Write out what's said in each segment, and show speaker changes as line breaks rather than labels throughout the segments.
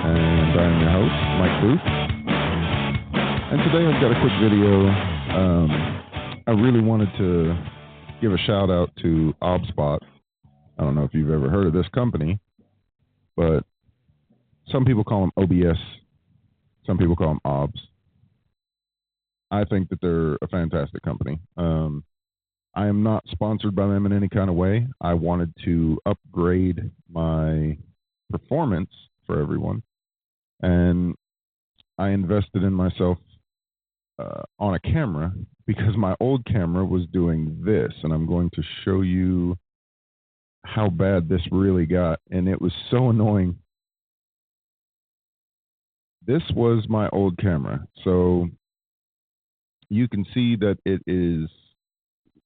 and I am your host, Mike Booth. And today I've got a quick video. I really wanted to give a shout out to OBSBOT. I don't know if you've ever heard of this company, but some people call them OBS, some people call them OBS. I think that they're a fantastic company. I am not sponsored by them in any kind of way. I wanted to upgrade my performance for everyone, and I invested in myself on a camera because my old camera was doing this, and I'm going to show you how bad this really got, and it was so annoying. This was my old camera, so you can see that it is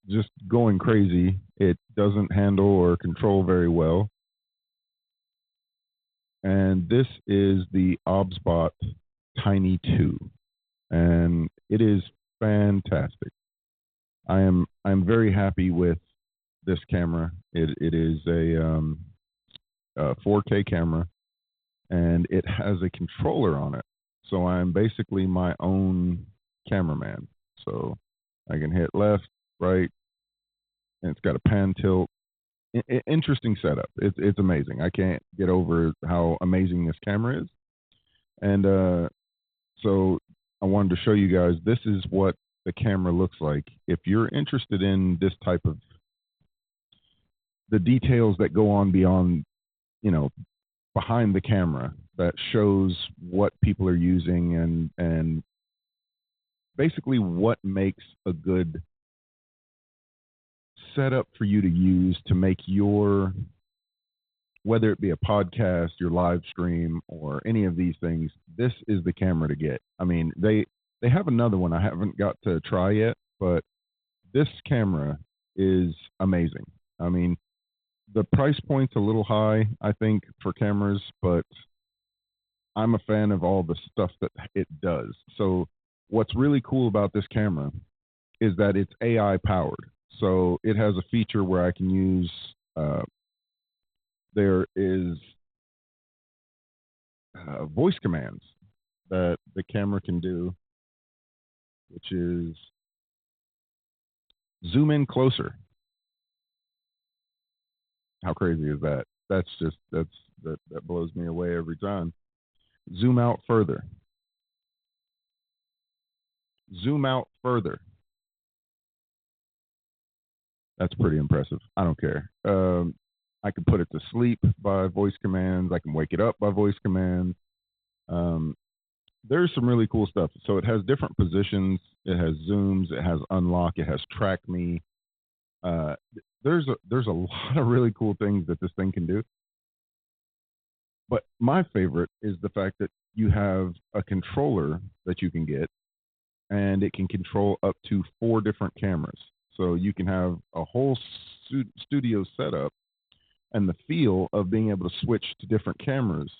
just going crazy. It doesn't handle or control very well. And this is the OBSBOT Tiny 2, and it is fantastic. I'm very happy with this camera. It is a 4K camera, and it has a controller on it. So I'm basically my own cameraman. So I can hit left, right, and it's got a pan tilt. Interesting setup. It's amazing. I can't get over how amazing this camera is. And so I wanted to show you guys, this is what the camera looks like. If you're interested in this type of the details that go on beyond, behind the camera, that shows what people are using and basically what makes a good setup for you to use to make your, whether it be a podcast, your live stream, or any of these things, this is the camera to get. I mean, they have another one I haven't got to try yet, but this camera is amazing. I mean, the price point's a little high, I think, for cameras, but I'm a fan of all the stuff that it does. So what's really cool about this camera is that it's AI powered. So it has a feature where I can use, there is voice commands that the camera can do, which is zoom in closer. How crazy is that? That blows me away every time. Zoom out further. Zoom out further. That's pretty impressive. I don't care. I can put it to sleep by voice commands. I can wake it up by voice commands. There's some really cool stuff. So it has different positions. It has zooms. It has unlock. It has track me. There's a lot of really cool things that this thing can do. But my favorite is the fact that you have a controller that you can get, and it can control up to 4 different cameras. So you can have a whole studio setup and the feel of being able to switch to different cameras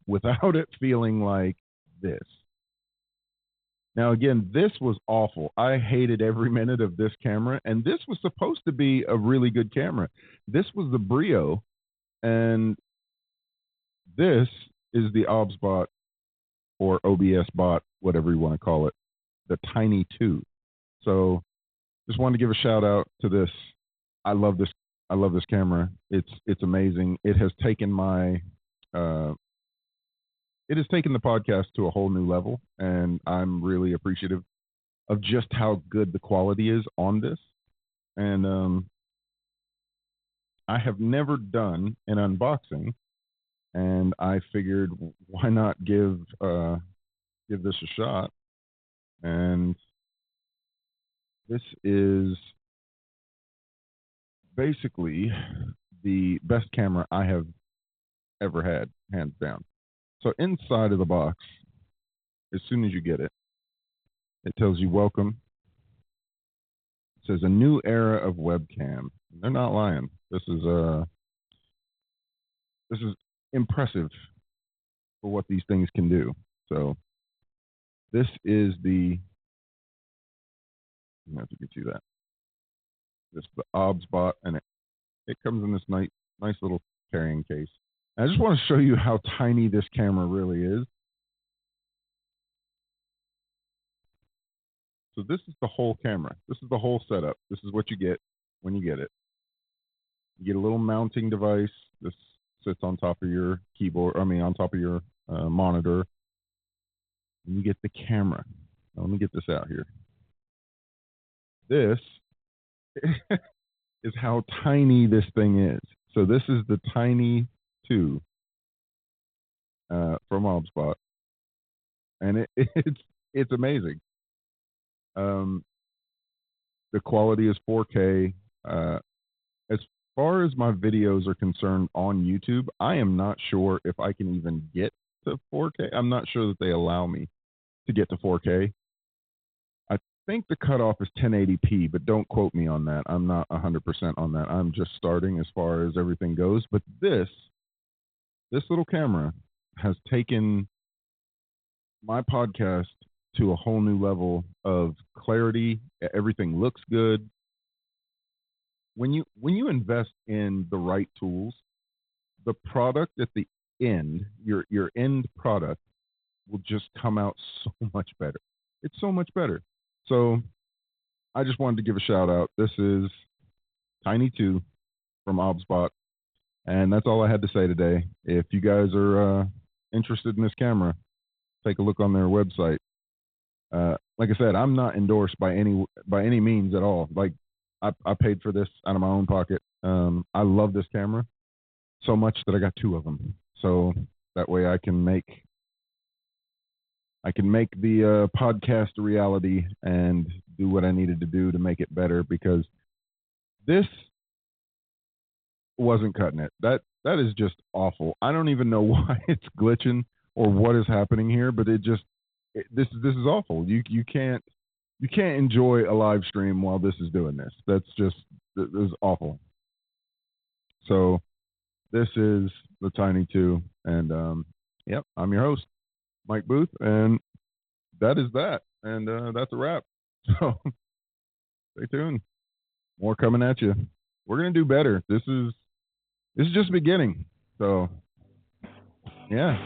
without it feeling like this. Now, again, this was awful. I hated every minute of this camera, and this was supposed to be a really good camera. This was the Brio, and this is the OBSBOT or OBSBOT, whatever you want to call it, the Tiny 2. So just wanted to give a shout out to this. I love this camera. It's amazing. It has taken the podcast to a whole new level, and I'm really appreciative of just how good the quality is on this. And I have never done an unboxing, and I figured why not give this a shot. And this is basically the best camera I have ever had, hands down. So inside of the box, as soon as you get it, it tells you welcome. It says a new era of webcam. They're not lying. This is impressive for what these things can do. So this is the, I don't know if you can see that. This is the OBSBOT, and it comes in this nice little carrying case. I just want to show you how tiny this camera really is. So this is the whole camera. This is the whole setup. This is what you get when you get it. You get a little mounting device. This sits on top of your keyboard. On top of your monitor. And you get the camera. Now, let me get this out here. This is how tiny this thing is. So this is the Tiny 2 from OBSBOT, and it's amazing. The quality is 4K. As far as my videos are concerned on YouTube, I am not sure if I can even get to 4K. I'm not sure that they allow me to get to 4K. I think the cutoff is 1080p, but don't quote me on that. I'm not 100% on that. I'm just starting as far as everything goes. But this little camera has taken my podcast to a whole new level of clarity. Everything looks good. When you invest in the right tools, the product at the end, your end product, will just come out so much better. It's so much better. So I just wanted to give a shout out. This is Tiny 2 from OBSBOT, and that's all I had to say today. If you guys are interested in this camera, take a look on their website. Like I said, I'm not endorsed by any means at all. Like I paid for this out of my own pocket. I love this camera so much that I got 2 of them. So that way I can make the podcast a reality and do what I needed to do to make it better, because this wasn't cutting it. That is just awful. I don't even know why it's glitching or what is happening here, but this is awful. You can't enjoy a live stream while this is doing this. This is awful. So this is the Tiny 2, and yep, I'm your host, Mike Booth, and that is that, and that's a wrap. So stay tuned. More coming at you. We're gonna do better. This is just beginning. So yeah.